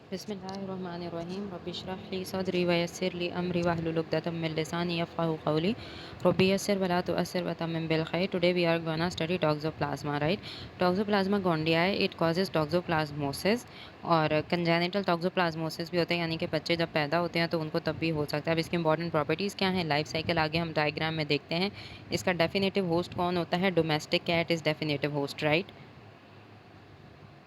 बिस्मिल्लाहिर्रहमानिर्रहीम रब्बिश्रह ली सदरी वयस्सिर ली अमरी वाहलुल उक़दतम मिन लिसानी यफ़क़हू क़ौली रब्बी यस्सिर वला तुअस्सिर वतम्मिम बिल खैर। Today we are gonna study toxoplasma, right. Toxoplasma gondii, it causes toxoplasmosis. और कंजेनिटल टॉक्सोप्लाज्मोसिस भी होते हैं, यानी कि बच्चे जब पैदा होते हैं तो उनको तब भी हो सकता है। अब इसकी इंपॉर्टेंट प्रॉपर्टीज़ क्या हैं, लाइफ साइकिल आगे हम डायग्राम में देखते हैं। इसका डेफिनेटिव होस्ट कौन होता है, domestic cat is definitive host, right.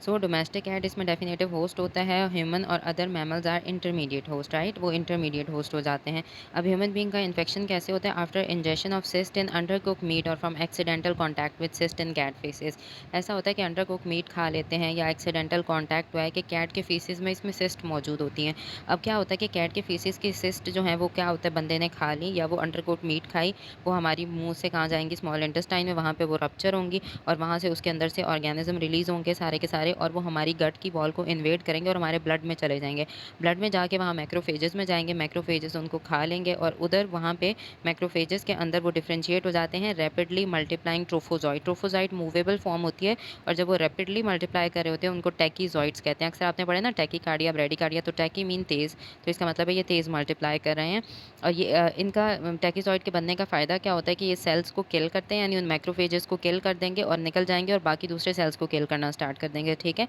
So domestic cat इसमें डेफिनेटिव होस्ट होता है। ह्यूमन और other mammals are intermediate host, right, वो इंटरमीडिएट होस्ट हो जाते हैं। अब ह्यूमन बीइंग का इन्फेक्शन कैसे होता है, after injection of cyst in under cook meat और from accidental contact with cyst in cat faeces. ऐसा होता है कि अंडर कुक मीट खा लेते हैं या एक्सीडेंटल कॉन्टैक्ट हुआ है कि कैट के फीसेस में इसमें सिस्ट मौजूद होती हैं। अब क्या होता है कि कैट के फीसेस की सिस्ट जो है वो क्या होता है, बंदे ने खा ली या वो अंडर कुक मीट खाई, वो हमारी मुंह से कहाँ जाएंगी, स्मॉल इंटेस्टाइन में, वहाँ पे वो रप्चर होंगी और वहाँ से उसके अंदर से ऑर्गेनिज्म रिलीज होंगे सारे के सारे, और वो हमारी गट की वॉल को इन्वेड करेंगे और हमारे ब्लड में चले जाएंगे। ब्लड में जाके वहाँ मैक्रोफेजेस में जाएंगे, मैक्रोफेजेस उनको खा लेंगे और उधर वहाँ पे मैक्रोफेजेस के अंदर वो डिफ्रेंशिएट हो जाते हैं rapidly multiplying trophozoite. Trophozoite movable form होती है और जब वो रैपिडली मल्टीप्लाई कर रहे होते हैं उनको टैकीजॉइट्स कहते हैं। अक्सर आपने पढ़ा है ना, टैकीकार्डिया ब्रेडिकार्डिया, तो टैकी मीन तेज़, तो इसका मतलब है ये तेज़ मल्टीप्लाई कर रहे हैं। और ये इनका टैकीजॉइड के बनने का फ़ायदा क्या होता है कि ये सेल्स को किल करते हैं, यानी उन मैक्रोफेजेस को किल कर देंगे और निकल जाएंगे और बाकी दूसरे सेल्स को किल करना स्टार्ट कर देंगे, ठीक है।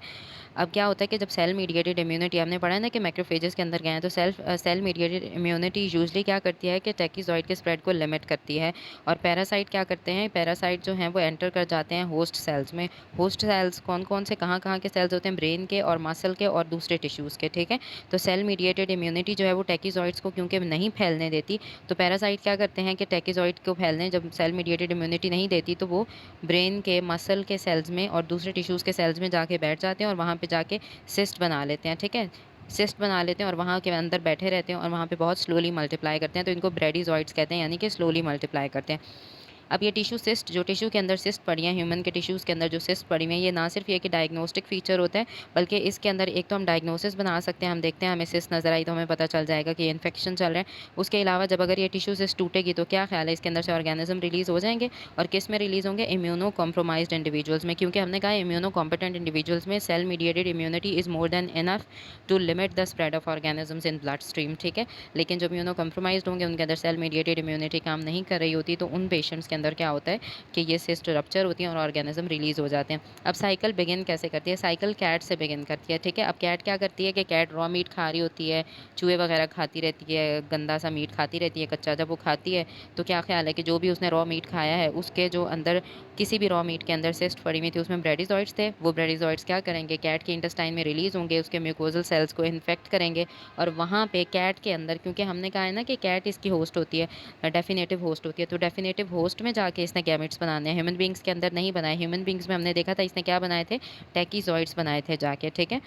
अब क्या होता है कि जब सेल मीडिएटेड इम्यूनिटी, हमने पढ़ा है ना कि मैक्रोफेजेस के अंदर गए हैं, तो सेल मीडिएटेड इम्यूनिटी यूजुअली क्या करती है कि टैकीजॉइड के स्प्रेड को लिमिट करती है। और पैरासाइट क्या करते हैं, पैरासाइट जो हैं वो एंटर कर जाते हैं होस्ट सेल्स में। होस्ट सेल्स कौन कौन से, कहाँ कहाँ के सेल्स होते हैं, ब्रेन के और मसल के और दूसरे टिश्यूज़ के, ठीक है। तो सेल मीडिएटेड इम्यूनिटी जो है वो टैकीजॉइड्स को क्योंकि नहीं फैलने देती, तो पैरासाइट क्या करते हैं कि टैकीजॉइड को फैलने, जब सेल मीडिएटेड इम्यूनिटी नहीं देती तो वो ब्रेन के, मसल के सेल्स में और दूसरे टिश्यूज़ के सेल्स में जाके बैठ जाते हैं और वहाँ पे जाके सिस्ट बना लेते हैं, ठीक है। सिस्ट बना लेते हैं और वहाँ के अंदर बैठे रहते हैं और वहाँ पे बहुत स्लोली मल्टीप्लाई करते हैं, तो इनको ब्रेडिजॉइड्स कहते हैं, यानी कि स्लोली मल्टीप्लाई करते हैं। अब ये टिश्यू सिस्ट, जो टिश्यू के अंदर सिस्ट पड़ी है, ह्यूमन के टिश्यूज़ के अंदर जो सिस्ट पड़ी हुई है, ये ना सिर्फ ये कि डायग्नोस्टिक फीचर होता है, बल्कि इसके अंदर एक तो हम डायग्नोसिस बना सकते हैं, हम देखते हैं हमें सिस्ट नज़र आई तो हमें पता चल जाएगा कि ये इन्फेक्शन चल रहा है। उसके अलावा जब अगर ये टिश्यू सिस्ट टूटेगी तो क्या ख्याल है, इसके अंदर से ऑर्गेनिज्म रिलीज़ हो जाएंगे। और किस में रिलीज़ होंगे, इम्यूनो कॉम्प्रोमाइज्ड इंडिविजुअल्स में, क्योंकि हमने कहा इम्यूनो कॉम्पिटेंट इंडिविजुअल्स में cell mediated immunity is more than enough to limit the spread of organisms in blood stream, ठीक है। लेकिन जो इम्यूनो कॉम्प्रोमाइज्ड होंगे, उनके अंदर सेल मीडिएटेड इम्यूनिटी काम नहीं कर रही होती, तो उन पेशेंट्स के अंदर क्या होता है कि ये सिस्ट रप्चर होती हैं और ऑर्गेनिज्म रिलीज़ हो जाते हैं। अब साइकिल बिगिन कैसे करती है, साइकिल कैट से बिगिन करती है, ठीक है। अब कैट क्या करती है कि कैट रॉ मीट खा रही होती है, चूहे वगैरह खाती रहती है, गंदा सा मीट खाती रहती है कच्चा, जब वो खाती है तो क्या ख्याल है कि जो भी उसने रॉ मीट खाया है उसके जो अंदर, किसी भी रॉ मीट के अंदर सिस्ट पड़ी हुई थी, उसमें ब्रेडिजॉइड्स थे, वो ब्रेडिजॉइड्स क्या करेंगे, कैट के इंटेस्टाइन में रिलीज़ होंगे, उसके म्यूकोजल सेल्स को इन्फेक्ट करेंगे और वहाँ पे कैट के अंदर, क्योंकि हमने कहा है ना कि कैट इसकी होस्ट होती है, डेफिनेटिव होस्ट होती है, तो डेफिनेटिव होस्ट में जाके इसने गैमेट्स बनाने हैं। ह्यूमन बींग्स के अंदर नहीं बनाए, ह्यूमन बींग्स में हमने देखा था इसने क्या बनाए थे, टैकीजॉइड्स बनाए थे जाके, ठीक है।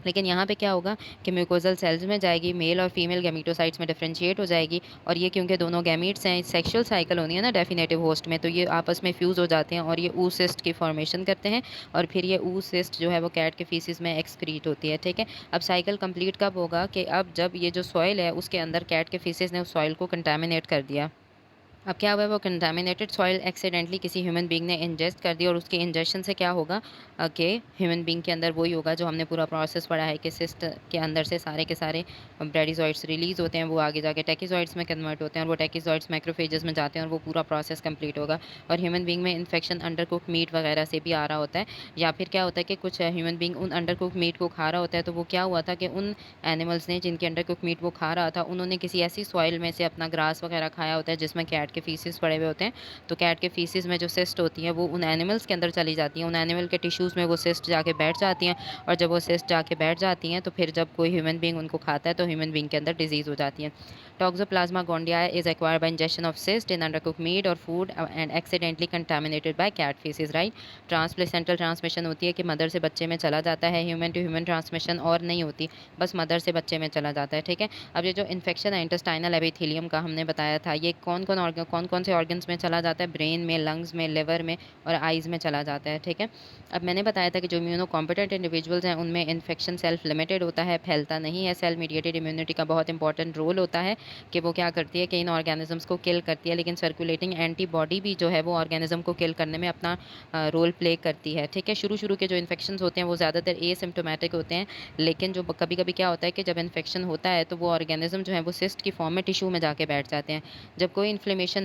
लेकिन यहाँ पे क्या होगा कि म्यूकोजल सेल्स में जाएगी, मेल और फीमेल गैमीटोसाइट्स में डिफरेंशिएट हो जाएगी, और ये क्योंकि दोनों गैमीट्स हैं, सेक्सुअल साइकिल होनी है ना डेफिनेटिव होस्ट में, तो ये आपस में फ्यूज़ हो जाते हैं और ये ऊसिस्ट की फॉर्मेशन करते हैं और फिर ये ऊसिस्ट जो है वो कैट के फीसिस में एक्सक्रीट होती है, ठीक है। अब साइकिल कंप्लीट कब होगा कि अब जब ये जो सॉइल है उसके अंदर कैट के फीसिस ने उस सॉइल को कंटामिनेट कर दिया। अब क्या हुआ है, वो कंटामिनेटेड सॉइल एक्सीडेंटली किसी ह्यूमन बीइंग ने इंजेस्ट कर दी और उसके इंजेक्शन से क्या होगा कि ह्यूमन बीइंग के अंदर वही होगा जो हमने पूरा प्रोसेस पढ़ा है कि सिस्ट के अंदर से सारे के सारे ब्रेडिजॉइड्स रिलीज़ होते हैं, वो आगे जाके टैकीजॉइड्स में कन्वर्ट होते हैं और वो टैकीजॉइड्स मैक्रोफेजेस में जाते हैं और वो पूरा प्रोसेस कंप्लीट होगा। और ह्यूमन बीइंग में इन्फेक्शन अंडर कुक मीट वगैरह से भी आ रहा होता है, या फिर क्या होता है कि कुछ ह्यूमन बीइंग उन अंडर कुक मीट को खा रहा होता है, तो वो क्या हुआ था कि उन एनिमल्स ने जिनके अंडर कुक मीट वो खा रहा था, उन्होंने किसी ऐसी सॉइल में से अपना ग्रास वगैरह खाया होता है जिसमें कैट के फीसिस पड़े हुए होते हैं। तो कैट के फीसिस में जो सिस्ट होती हैं वो उन एनिमल्स के अंदर चली जाती हैं, उन एनिमल के टिश्यूज़ में वो सिस्ट जाके बैठ जाती हैं, और जब वो सिस्ट जाके बैठ जाती हैं तो फिर जब कोई ह्यूमन बीइंग उनको खाता है तो ह्यूमन बीइंग के अंदर डिजीज़ हो जाती है। Toxoplasma gondii is acquired by injection of cyst in undercook meat और food and accidentally contaminated by cat faeces, right. Transplacental transmission होती है कि मदर से बच्चे में चला जाता है, ह्यूमन टू ह्यूमन ट्रांसमिशन और नहीं होती, बस मदर से बच्चे में चला जाता है, ठीक है। अब ये जो इन्फेक्शन है इंटेस्टाइनल एपिथेलियम का हमने बताया था, ये कौन कौन कौन कौन से ऑर्गन्स में चला जाता है, ब्रेन में, लंग्स में, लिवर में और आइज़ में चला जाता है, ठीक है। अब मैंने बताया था कि जो इम्यूनो कॉम्पिटेंट इंडिविजुअल्स हैं उनमें इन्फेक्शन सेल्फ लिमिटेड होता है, फैलता नहीं है। सेल मीडिएटेड इम्यूनिटी का बहुत इंपॉर्टेंट रोल होता है कि वो क्या करती है कि इन ऑर्गेनिजम्स को किल करती है, लेकिन सर्कुलेटिंग एंटीबॉडी भी जो है वो ऑर्गेनिज्म को किल करने में अपना रोल प्ले करती है, ठीक है। शुरू के जो इन्फेक्शंस होते हैं वो ज़्यादातर एसिम्प्टोमेटिक होते हैं, लेकिन जो कभी-कभी क्या होता है कि जब इन्फेक्शन होता है तो वो ऑर्गेनिज्म जो है वो सिस्ट की फॉर्म में टिश्यू में जाके बैठ जाते हैं। जब कोई इन्फ्लेमेशन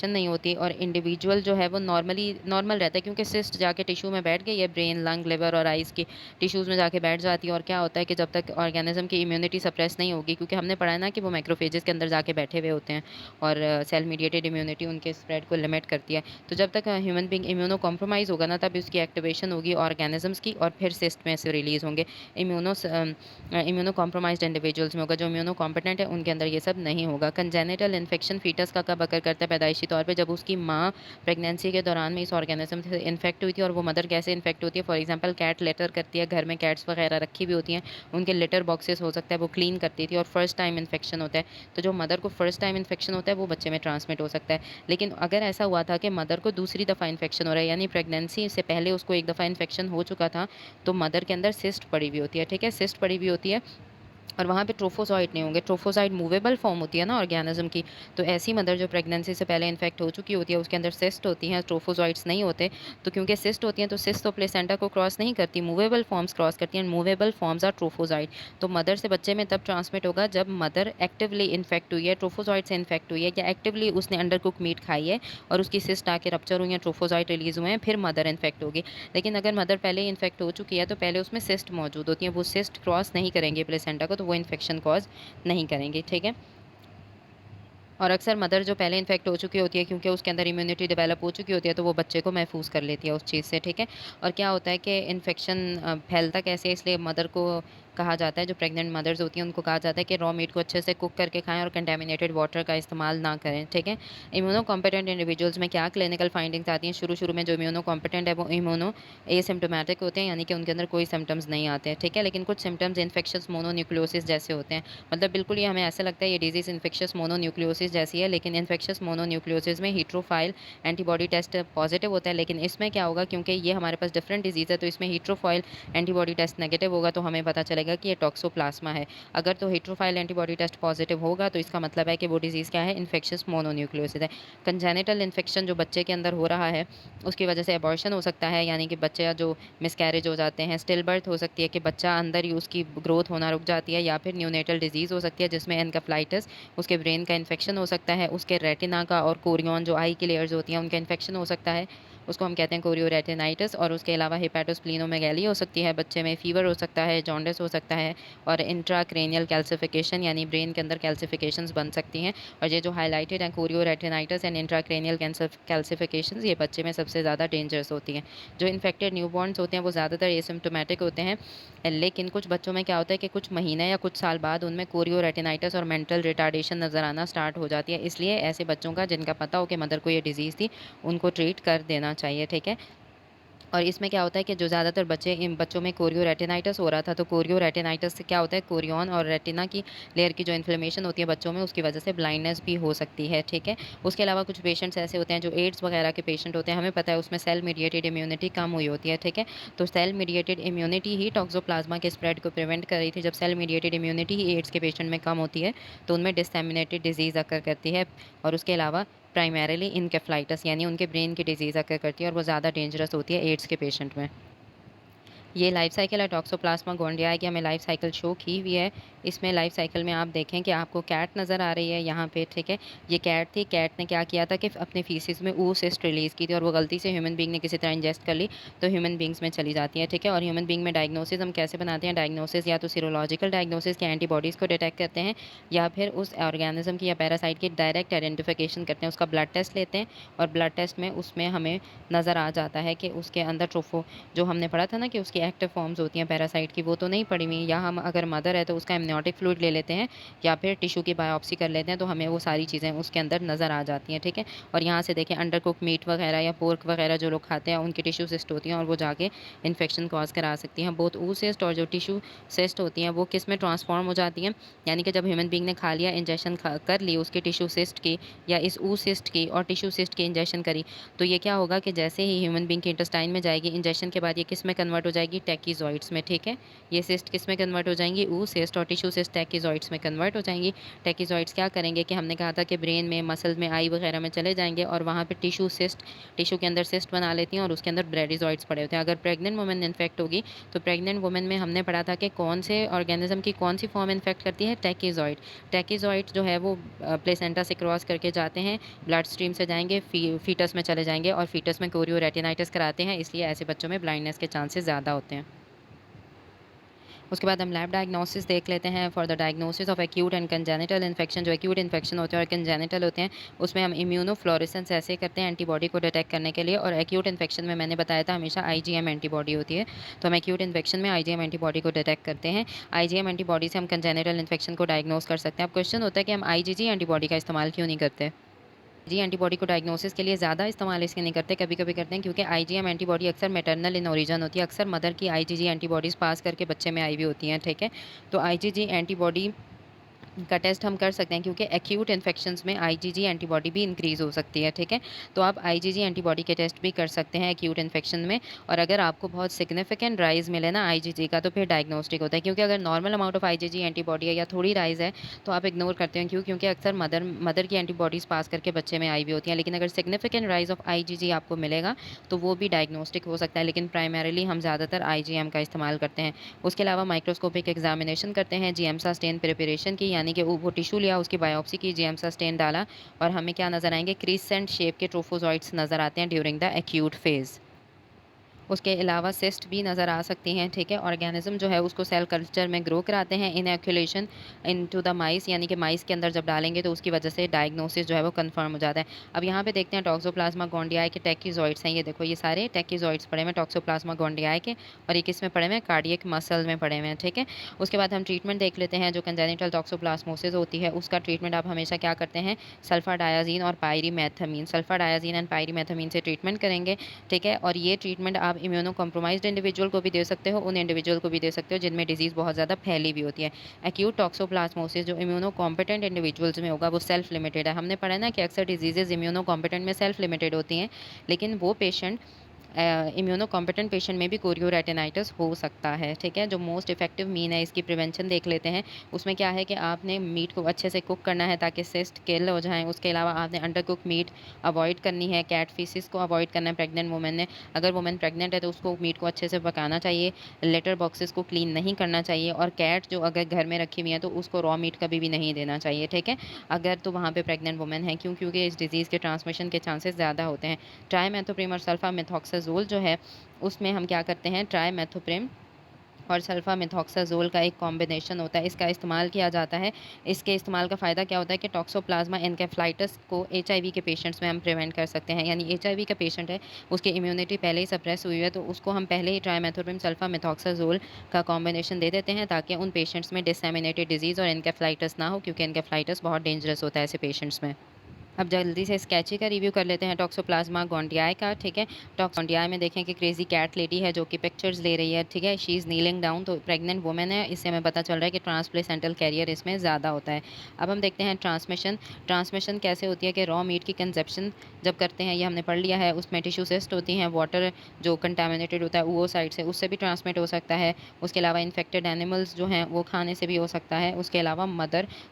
नहीं होती और इंडिविजुअल जो है वो नॉर्मल रहता है, क्योंकि सिस्ट जाके टिश्यू में बैठ गई, ये ब्रेन, लंग, लिवर और आइज़ की टिश्यूज़ में जाके बैठ जाती है। और क्या होता है कि जब तक ऑर्गेनिज्म की इम्यूनिटी सप्रेस नहीं होगी, क्योंकि हमने पढ़ा है ना कि वो मैक्रोफेजेस के अंदर जाके बैठे हुए होते हैं और सेल मीडिएटेड इम्यूनिटी उनके स्प्रेड को लिमिट करती है। तो जब तक ह्यूमन बीइंग इम्यूनो कॉम्प्रोमाइज़ होगा ना, तब उसकी एक्टिवेशन होगी ऑर्गेनिजम्स की और फिर सिस्ट में से रिलीज़ होंगे। इम्यूनो कॉम्प्रोमाइज़्ड इंडिविजुअल्स में होगा, जो इम्यूनो कॉम्पिटेंट है उनके अंदर ये सब नहीं होगा। कंजेनिटल इन्फेक्शन फीटस का कब अकर करता है? पैदाइशी तौर पे, जब उसकी माँ प्रेगनेंसी के दौरान में इस ऑर्गेनिज्म से इन्फेक्ट हुई थी। और वो मदर कैसे इन्फेक्ट होती है? फॉर एग्जांपल कैट लिटर करती है, घर में कैट्स वगैरह रखी भी होती हैं, उनके लिटर बॉक्सेस हो सकता है वो क्लीन करती थी और फर्स्ट टाइम इन्फेक्शन होता है। तो जो मदर को फर्स्ट टाइम इन्फेक्शन होता है वो बच्चे में ट्रांसमिट हो सकता है। लेकिन अगर ऐसा हुआ था कि मदर को दूसरी दफ़ा इन्फेक्शन हो रहा है, यानी प्रेगनेंसी से पहले उसको एक दफ़ा इन्फेक्शन हो चुका था, तो मदर के अंदर सिस्ट पड़ी हुई होती है, ठीक है। सिस्ट पड़ी हुई होती है और वहाँ पे ट्रोफोज़ाइट नहीं होंगे। ट्रोफोज़ाइट मूवेबल फॉर्म होती है ना ऑर्गेनिज़्म की, तो ऐसी मदर जो प्रेगनेंसी से पहले इन्फेक्ट हो चुकी होती है, उसके अंदर सिस्ट होती हैं, ट्रोफोज़ाइट्स नहीं होते। तो क्योंकि सिस्ट होती हैं, तो सिस्ट तो प्लेसेंटा को क्रॉस नहीं करती, मूवेबल फॉर्म्स क्रॉस करती हैं, एंड मूवेबल फॉर्म्स आर ट्रोफोज़ाइट। तो मदर से बच्चे में तब ट्रांसमिट होगा जब मदर एक्टिवली इन्फेक्ट हुई है, ट्रोफोज़ाइट से इन्फेक्ट हुई है, या एक्टिवली उसने अंडर कुक मीट खाई है और उसकी सिस्ट आके रप्चर हुई है, ट्रोफोज़ाइट रिलीज़ हुए हैं, फिर मदर इन्फेक्ट होगी। लेकिन अगर मदर पहले ही इन्फेक्ट हो चुकी है, तो पहले उसमें सिस्ट मौजूद होती हैं, वो सिस्ट क्रॉस नहीं करेंगे प्लेसेंटा को, तो वो इन्फेक्शन कॉज़ नहीं करेंगे, ठीक है। और अक्सर मदर जो पहले इन्फेक्ट हो चुकी होती है, क्योंकि उसके अंदर इम्यूनिटी डेवलप हो चुकी होती है, तो वो बच्चे को महफूज कर लेती है उस चीज़ से, ठीक है। और क्या होता है कि इन्फेक्शन फैलता कैसे है, इसलिए मदर को कहा जाता है, जो प्रेग्नेंट मदर्स होती हैं उनको कहा जाता है कि रॉ मीट को अच्छे से कुक करके खाएं और कंटेमिनेटेड वाटर का इस्तेमाल ना करें, ठीक है। इम्यूनो कॉम्पिटेंट इंडिविजुअल्स में क्या क्लिनिकल फाइंडिंग्स आती हैं? शुरू में जो इम्यूनो कॉम्पिटेंट है वो इम्यूनो एसिम्प्टोमेटिक होते हैं, यानी कि उनके अंदर कोई सिम्टम्स नहीं आते हैं, ठीक है। लेकिन कुछ सिम्टम्स इन्फेक्शस मोनोन्यूक्लियोसिस जैसे होते हैं, मतलब बिल्कुल ये हमें ऐसा लगता है ये डिजीज़ इन्फेक्शस मोनोन्यूक्लियोसिस जैसी है, लेकिन इन्फेक्शस मोनोन्यूक्लियोसिस में हीट्रोफाइल एंटीबॉडी टेस्ट पॉजिटिव होता है। लेकिन इसमें क्या होगा, क्योंकि ये हमारे पास डिफरेंट डिजीज़ है, तो इसमें हीट्रोफाइल एंटीबॉडी टेस्ट नेगेटिव होगा, तो हमें पता चलेगा कि ये टॉक्सोप्लाज्मा है। अगर तो हीट्रोफाइल एंटीबॉडी टेस्ट पॉजिटिव होगा, तो इसका मतलब है कि वो डिजीज़ क्या है? इन्फेक्शस मोनोन्यूक्लियोसिस है। कंजेनिटल इन्फेक्शन जो बच्चे के अंदर हो रहा है, उसकी वजह से अबॉर्शन हो सकता है, यानी कि बच्चे जो मिसकैरेज हो जाते हैं। स्टिल बर्थ हो सकती है कि बच्चा अंदर ही उसकी ग्रोथ होना रुक जाती है, या फिर न्यूनेटल डिजीज़ हो सकती है जिसमें एनकेफेलाइटिस, उसके ब्रेन का इन्फेक्शन हो सकता है, उसके रेटिना का और कोरियन जो आई की लेयर्स होती हैं उनका इन्फेक्शन हो सकता है, उसको हम कहते हैं कोरियोरेटिनाइटिस। और उसके अलावा हेपेटोस्प्लीनोमेगाली हो सकती है, बच्चे में फीवर हो सकता है, जॉन्डिस हो सकता है और इंट्राक्रैनियल कैल्सिफिकेशन, यानी ब्रेन के अंदर कैल्सिफिकेशंस बन सकती हैं। और ये जो हाइलाइटेड हैं, कोरियोरेटिनाइटिस एंड इंट्राक्रैनियल कैल्सिफिकेशंस, ये बच्चे में सबसे ज़्यादा डेंजरस होती हैं। जो इन्फेक्टेड न्यूबॉर्न्स होते हैं वो ज़्यादातर एसिम्प्टोमेटिक होते हैं, लेकिन कुछ बच्चों में क्या होता है कि कुछ महीने या कुछ साल बाद उनमें कोरियोरेटिनाइटिस और मेंटल रिटार्डेशन नज़र आना स्टार्ट हो जाती है। इसलिए ऐसे बच्चों का जिनका पता हो कि मदर को ये डिज़ीज़ थी, उनको ट्रीट कर देना चाहिए, ठीक है। और इसमें क्या होता है कि जो ज़्यादातर बच्चे इन बच्चों में कोरियोरेटिनाइटिस हो रहा था, तो कोरियोरेटिनाइटिस से क्या होता है, कोरियन और रेटिना की लेयर की जो इन्फ्लेमेशन होती है बच्चों में, उसकी वजह से ब्लाइंडनेस भी हो सकती है, ठीक है। उसके अलावा कुछ पेशेंट्स ऐसे होते हैं जो एड्स वगैरह के पेशेंट होते हैं, हमें पता है उसमें सेल मीडिएटेड इम्यूनिटी कम हुई होती है, ठीक है। तो सेल मीडिएटेड इम्यूनिटी ही टॉक्सोप्लाज्मा के स्प्रेड को प्रिवेंट कर रही थी। जब सेल मीडिएटेड इम्यूनिटी ही एड्स के पेशेंट में कम होती है, तो उनमें डिसएमिनेटेड डिजीज़ अकर करती है। और उसके अलावा प्राइमरीली इनकेफ्लाइटिस, यानी उनके ब्रेन की डिजीज़ अकर करती है और वो ज़्यादा डेंजरस होती है एड्स के पेशेंट में। ये लाइफ साइकिल है टॉक्सोप्लाज्मा गोंडियाई की, हमें लाइफ साइकिल शो की हुई है। इसमें लाइफ साइकिल में आप देखें कि आपको कैट नज़र आ रही है यहाँ पे, ठीक है। ये कैट थी, कैट ने क्या किया था कि अपने फीसिस में oocyst रिलीज़ की थी और वो गलती से ह्यूमन बीइंग ने किसी तरह इंजेस्ट कर ली, तो ह्यूमन बीइंग्स में चली जाती है, ठीक है। और ह्यूमन बीइंग में डायग्नोसिस हम कैसे बनाते हैं? डायग्नोसिस या तो सीरोलॉजिकल डायग्नोसिस के एंटीबॉडीज़ को डिटेक्ट करते हैं, या फिर उस ऑर्गेनिज्म की या पैरासाइट की डायरेक्ट आइडेंटिफिकेशन करते हैं, उसका ब्लड टेस्ट लेते हैं और ब्लड टेस्ट में उसमें हमें नज़र आ जाता है कि उसके अंदर जो हमने पढ़ा था ना कि उसकी एक्टिव फॉर्म्स होती हैं पैरासाइट की वो तो नहीं पड़ी हुई, या हम अगर मदर है तो उसका एमनियोटिक फ्लूइड ले लेते हैं या फिर टिश्यू की बायोप्सी कर लेते हैं, तो हमें वो सारी चीज़ें उसके अंदर नज़र आ जाती हैं, ठीक है। और यहाँ से देखें अंडर कुक मीट वगैरह या पोर्क वगैरह जो लोग खाते हैं उनकी टिश्यू सिस्ट होती हैं और वो जाके इन्फेक्शन कॉज करा सकती हैं। बोथ ऊ सिस्ट और जो टिश्यू सिस्ट होती हैं वो किस में ट्रांसफॉर्म हो जाती हैं, यानी कि जब ह्यूमन बींग ने खा लिया, इंजेक्शन कर ली उसकी टिश्यू सिस्ट की या इस ऊ सिस्ट की और टिश्यू सिस्ट की इंजेक्शन करी, तो ये क्या होगा कि जैसे ही ह्यूमन बींग के इंटेस्टाइन में जाएगी इंजेक्शन के बाद, ये किस में कन्वर्ट हो जाएगी, टैकिज़ॉइड्स में, ठीक है। ये सिस्ट किस में कन्वर्ट हो जाएंगी, ऊ सिस्ट, और टिश्यू सिस्ट टैकिज़ॉइड्स में कन्वर्ट हो जाएंगी। टैकिज़ॉइड्स क्या करेंगे कि हमने कहा था कि ब्रेन में, मसल में, आई वगैरह में चले जाएंगे और वहाँ पे टिश्यू के अंदर सिस्ट बना लेती हैं और उसके अंदर ब्रेडिज़ॉइड्स पड़े होते हैं। अगर प्रेग्नेंट वुमन इन्फेक्ट होगी तो प्रेग्नेंट वुमन में हमने पढ़ा था कि कौन से ऑर्गेनिज्म की कौन सी फॉर्म इन्फेक्ट करती है, टैकिज़ॉइड। टैकिज़ॉइड जो है वो प्लेसेंटा से क्रॉस करके जाते हैं, ब्लड स्ट्रीम से जाएंगे, फीटस में चले जाएंगे और फीटस में कोरियोरेटिनाइटिस कराते हैं, इसलिए ऐसे बच्चों में ब्लाइंडनेस के चांसेस ज़्यादा होते हैं। उसके बाद हम लैब डायग्नोसिस देख लेते हैं for the diagnosis of acute and congenital infection. जो एक्यूट इन्फेक्शन होते हैं और कंजेनिटल होते हैं उसमें हम इम्यूनोफ्लोरेसेंस ऐसे करते हैं एंटीबॉडी को डिटेक्ट करने के लिए, और एक्यूट इन्फेक्शन में मैंने बताया था हमेशा आईजीएम एंटीबॉडी होती है, तो हम एक्यूट इन्फेक्शन में आईजीएम एंटीबॉडी को डिटेक्ट करते हैं। आईजीएम एंटीबॉडी से हम कंजेनिटल इन्फेक्शन को डायग्नोस कर सकते हैं। अब क्वेश्चन होता है कि हम आईजीजी एंटीबॉडी का इस्तेमाल क्यों नहीं करते। जी एंटीबॉडी को डायग्नोसिस के लिए ज़्यादा इस्तेमाल इसके नहीं करते, कभी-कभी करते हैं, क्योंकि आईजीएम एंटीबॉडी अक्सर मैटरनल इन ओरिजिन होती है, अक्सर मदर की आईजीजी एंटीबॉडीज़ पास करके बच्चे में आई हुई होती हैं, ठीक है। तो आईजीजी एंटीबॉडी का टेस्ट हम कर सकते हैं क्योंकि एक्यूट इन्फेक्शंस में आईजीजी एंटीबॉडी भी इंक्रीज़ हो सकती है, ठीक है। तो आप आईजीजी एंटीबॉडी के टेस्ट भी कर सकते हैं एक्यूट इन्फेक्शन में, और अगर आपको बहुत सिग्निफिकेंट राइज़ मिले ना आईजीजी का तो फिर डायग्नोस्टिक होता है, क्योंकि अगर normal amount of IgG antibody है या थोड़ी राइज़ है तो आप इग्नोर करते हैं, क्यों, क्योंकि अक्सर मदर की एंटीबॉडीज़ पास करके बच्चे में आई हुई होती हैं। लेकिन अगर सिग्निफिकेंट राइज़ ऑफ आईजीजी आपको मिलेगा तो वो भी डायग्नोस्टिक हो सकता है, लेकिन प्राइमरीली हम ज़्यादातर आईजीएम का इस्तेमाल करते हैं। उसके अलावा माइक्रोस्कोपिक एग्जामिनेशन करते हैं जीएमसा स्टेन प्रिपरेशन की, यानी कि वो टिश्यू लिया, उसकी बायोप्सी की, जीएमसा स्टेन डाला और हमें क्या नज़र आएंगे, क्रीसेंट शेप के ट्रोफोजॉइड्स नज़र आते हैं ड्यूरिंग द एक्यूट फेज़। उसके अलावा सिस्ट भी नज़र आ सकती हैं, ठीक है। ऑर्गेनिज्म जो है उसको सेल कल्चर में ग्रो कराते हैं, इनएक्यूलेशन इनटू द माइस, यानी कि माइस के अंदर जब डालेंगे तो उसकी वजह से डायग्नोसिस जो है वो कंफर्म हो जाता है। अब यहाँ पे देखते हैं टॉक्सोप्लाज्मा गोंडियाई के टैकिज़ॉइड्स हैं, ये देखो ये सारे टैकिज़ॉइड्स पड़े हुए हैं टॉक्सोप्लाज्मा गोंडियाई के, और ये किस में पड़े हुए हैं, कार्डियक मसल में पड़े हुए हैं, ठीक है। उसके बाद हम ट्रीटमेंट देख लेते हैं। जो कंजेनिटल टॉक्सोप्लाज्मोसिस होती है उसका ट्रीटमेंट आप हमेशा क्या करते हैं, सल्फाडायाजीन और पायरीमेथामीन, सल्फाडायाजीन एंड पायरीमेथामीन से ट्रीटमेंट करेंगे, ठीक है। और ये ट्रीटमेंट आप इम्यूनो कॉम्प्रोमाइज्ड इंडिविजुअल को भी दे सकते हो, उन इंडिविजुअल को भी दे सकते हो जिनमें डिजीज़ बहुत ज़्यादा फैली हुई होती है। एक्यूट टॉक्सोप्लाज्मोसिस जो इम्यूनो कॉम्पिटेंट इंडिविजुअल्स में होगा वो सेल्फ लिमिटेड है। हमने पढ़ा है ना कि अक्सर डिजीजेज इम्यूनो कॉम्पिटेंट में सेल्फ लिमिटेड होती हैं, लेकिन वो पेशेंट इम्यूनो कॉम्पिटेंट पेशेंट में भी कोरियोरेटिनाइटिस हो सकता है, ठीक है। जो मोस्ट इफेक्टिव मीन है इसकी प्रिवेंशन देख लेते हैं। उसमें क्या है कि आपने मीट को अच्छे से कुक करना है ताकि सिस्ट किल हो जाएँ। उसके अलावा आपने अंडर कुक मीट अवॉइड करनी है, कैट फीसिस को अवॉइड करना है प्रेग्नेंट वुमन ने। अगर वुमन प्रेग्नेंट है तो उसको मीट को अच्छे से पकाना चाहिए, लेटर बॉक्सेस को क्लीन नहीं करना चाहिए, और कैट जो अगर घर में रखी हुई है तो उसको रॉ मीट कभी भी नहीं देना चाहिए, ठीक है। अगर तो वहाँ पे प्रेग्नेंट वुमन है, क्यों, क्योंकि इस डिज़ीज़ के ट्रांसमिशन के चांसेस ज़्यादा होते हैं। ट्राइमेथोप्रिम और सल्फामेथोक्साजोल जो है उसमें हम क्या करते हैं, ट्राइमेथोप्रिम और सल्फामेथोक्साजोल का एक कॉम्बिनेशन होता है, इसका इस्तेमाल किया जाता है। इसके इस्तेमाल का फ़ायदा क्या होता है कि टॉक्सोप्लाज्मा एन्केफ्लाइटिस को एचआईवी के पेशेंट्स में हम प्रिवेंट कर सकते हैं। यानी एचआईवी का पेशेंट है, उसकी इम्यूनिटी पहले ही सप्रेस हुई है, तो उसको हम पहले ही ट्राइमेथोप्रिम सल्फामेथोक्साजोल का कॉम्बिनेशन दे देते हैं ताकि उन पेशेंट्स में डिसएमिनेटेड डिजीज़ और एन्केफ्लाइटिस ना हो, क्योंकि एन्केफ्लाइटिस बहुत डेंजरस होता है ऐसे पेशेंट्स में। अब जल्दी से स्केची का रिव्यू कर लेते हैं टॉक्सोप्लाज्मा गोंडियाई का, ठीक है। गोंडियाई में देखें कि क्रेजी कैट लेडी है जो कि पिक्चर्स ले रही है, ठीक है। शी इज़ नीलिंग डाउन, तो प्रेग्नेंट वुमेन है, इससे हमें पता चल रहा है कि ट्रांसप्लेसेंटल कैरियर इसमें ज़्यादा होता है। अब हम देखते हैं ट्रांसमिशन। ट्रांसमिशन कैसे होती है कि रॉ मीट की कंजप्शन जब करते हैं, ये हमने पढ़ लिया है, उसमें टिश्यू सिस्ट होती हैं, वाटर जो कंटामिनेटेड होता है वो साइड से, उससे भी ट्रांसमिट हो सकता है। उसके अलावा इन्फेक्टेड एनिमल्स जो हैं वो खाने से भी हो सकता है। उसके अलावा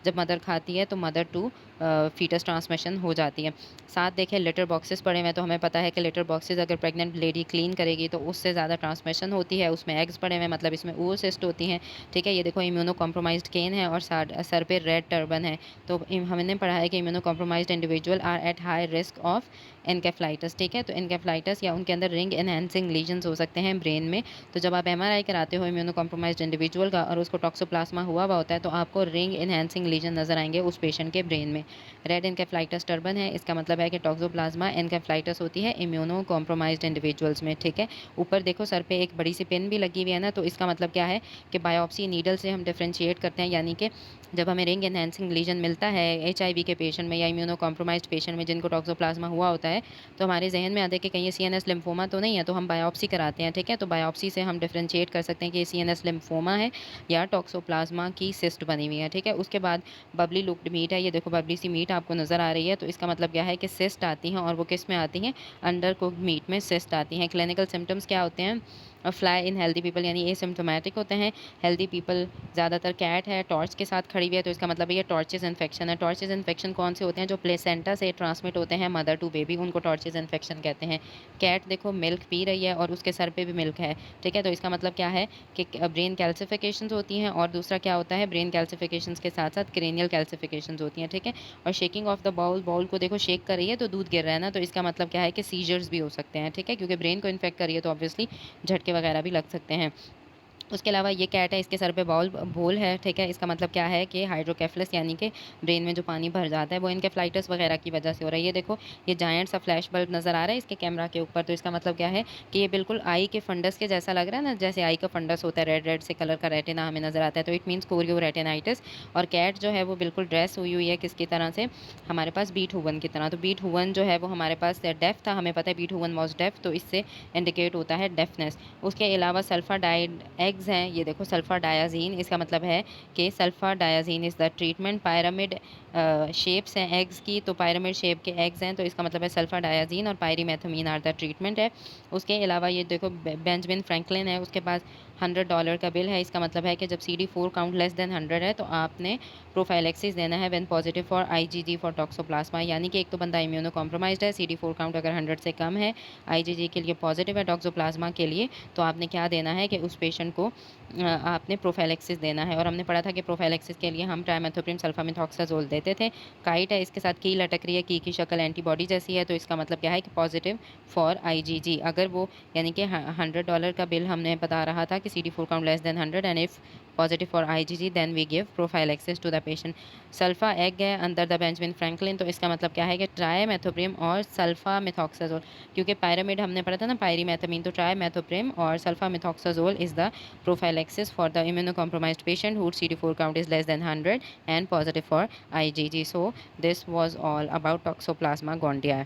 जब मदर खाती है तो मदर टू फीटस ट्रांसमिशन हो जाती है। साथ देखें लिटर बॉक्सेस पड़े हुए हैं, तो हमें पता है कि लिटर बॉक्सेस अगर प्रेग्नेंट लेडी क्लीन करेगी तो उससे ज़्यादा ट्रांसमिशन होती है। उसमें एग्स पड़े हुए हैं, मतलब इसमें oocyst होती हैं, ठीक है। ये देखो इम्यूनो कॉम्प्रोमाइज्ड केन है और सर पे रेड टर्बन है, तो हमने पढ़ा है कि immunocompromised individual are at high risk of encephalitis, ठीक है। तो एनकेफ्लाइटिस या उनके अंदर रिंग एनहेंसिंग लीजन्स हो सकते हैं ब्रेन में। तो जब आप एमआरआई कराते हो इम्यूनो कॉम्प्रोमाइज्ड इंडिविजुअल का और उसको टॉक्सोप्लाज्मा हुआ होता है तो आपको रिंग एनहेंसिंग लीजन नजर आएंगे उस पेशेंट के ब्रेन में। रेड एनकेफ्लाइटिस टर्बन है, इसका मतलब है कि टॉक्सोप्लाज्मा एनकेफेलाइटिस होती है इम्यूनो कॉम्प्रोमाइज्ड इंडिविजुअल्स में, ठीक है। ऊपर देखो सर पे एक बड़ी सी पिन भी लगी हुई है ना, तो इसका मतलब क्या है कि बायोप्सी नीडल से हम डिफ्रेंशिएट करते हैं, यानी कि जब हमें रिंग एनहेंसिंग लीजन मिलता है HIV के पेशेंट में या इम्यूनो कॉम्प्रोमाइज्ड पेशेंट में जिनको टॉक्सोप्लाज्मा हुआ होता है, तो हमारे जहन में आता है कि कहीं ये CNS लिम्फोमा तो नहीं है, तो हम बायोप्सी कराते हैं, ठीक है। तो बायोप्सी से हम डिफ्रेंशिएट कर सकते हैं कि ये CNS लिम्फोमा है या टॉक्सोप्लाज्मा की सिस्ट बनी हुई है, ठीक है। उसके बाद बबली लुक्ड मीट है, ये देखो बबली सी मीट आपको नज़र आ रही है, तो इसका मतलब क्या है कि सिस्ट आती हैं, और वो किस में आती हैं, अंडर कुक्ड मीट में सिस्ट आती हैं। क्लिनिकल सिम्टम्स क्या होते हैं, फ्लाई इन हेल्दी पीपल यानी एसिम्प्टोमेटिक होते हैं। हेल्दी पीपल ज़्यादातर कैट है टॉर्च के साथ खड़ी हुई है, तो इसका मतलब ये टॉर्चेस इन्फेक्शन है। टॉर्चेस इन्फेक्शन कौन से होते हैं, जो प्लेसेंटा से ट्रांसमिट होते हैं मदर टू बेबी, उनको टॉर्चेस इन्फेक्शन कहते हैं। कैट देखो मिल्क पी रही है और उसके सर पे भी मिल्क है, ठीक है। तो इसका मतलब क्या है कि ब्रेन कैल्सिफिकेशंस होती हैं, और दूसरा क्या होता है, ब्रेन कैल्सिफिकेशंस के साथ साथ क्रेनियल कैल्सिफिकेशंस होती हैं, ठीक है। और shaking of the bowl, bowl को देखो शेक कर रही है तो दूध गिर रहा है ना, तो इसका मतलब क्या है कि सीजर्स भी हो सकते हैं, ठीक है, क्योंकि ब्रेन को इन्फेक्ट कर रही है तो ऑब्वियसली झटके वगैरह भी लग सकते हैं। उसके अलावा ये कैट है, इसके सर पे बोल है, ठीक है। इसका मतलब क्या है कि हाइड्रोकेफलस यानी कि ब्रेन में जो पानी भर जाता है वो इनकेफ्लाइटिस वगैरह की वजह से हो रहा है। ये देखो ये जायंट सा फ्लैश बल्ब नज़र आ रहा है इसके कैमरा के ऊपर, तो इसका मतलब क्या है कि ये बिल्कुल आई के फंडस के जैसा लग रहा है ना, जैसे आई का फंडस होता है, रेड रेड से कलर का रेटिना हमें नज़र आता है, तो इट मीन्स कोरियो रेटिनाइटिस। और कैट जो है वो बिल्कुल ड्रेस हुई हुई है किसकी तरह से, हमारे पास बीट हुवन की तरह। तो बीट हुवन जो है वो हमारे पास डेफ था, हमें पता है बीट हुवन वॉज डेफ, तो इससे इंडिकेट होता है डेफनेस। उसके अलावा सल्फा डाइड एग्स हैं, ये देखो सल्फा डायाजीन, इसका मतलब है कि sulphadiazine is the treatment. Pyramid shapes हैं एग्स की, तो पायरामिड शेप के एग्स हैं, तो इसका मतलब है सल्फा डायाजीन और पायरीमेथामीन आर द ट्रीटमेंट है। उसके अलावा ये देखो बेंजामिन फ्रैंकलिन है, उसके पास $100 का बिल है। इसका मतलब है कि जब CD4 काउंट लेस देन 100 है तो आपने प्रोफाइलेक्सिस देना है when positive for IgG for toxoplasma, यानी कि एक तो बंदा इम्यूनो कॉम्प्रोमाइज्ड है, CD4 काउंट अगर 100 से कम है, IgG के लिए पॉजिटिव है टॉक्सोप्लाज्मा के लिए, तो आपने क्या देना है कि उस पेशेंट को आपने प्रोफाइलेक्सिस देना है। और हमने पढ़ा था कि प्रोफाइलेक्सिस के लिए हम ट्राइमेथोप्रिम सल्फामेथॉक्साजोल देते थे। काइट है, इसके साथ की लटक रही है, की शक्ल एंटीबॉडी जैसी है, तो इसका मतलब क्या है कि पॉजिटिव फॉर IgG। अगर वो यानी कि $100 का बिल हमने बता रहा था कि CD4 count less than 100 and if positive for IgG then we give prophylaxis to the patient. Sulfa egg है अंडर द बेंजामिन फ्रैंकलिन, तो इसका मतलब क्या है कि ट्राइमेथोप्रिम और सल्फा मेथॉक्साजोल, क्योंकि पायरामिड हमने पढ़ा था ना पायरीमेथामीन, तो ट्राइमेथोप्रिम और sulphamethoxazole is the prophylaxis for the immunocompromised patient whose CD4 count is less than 100 and positive for IgG. So this was all about Toxoplasma gondii.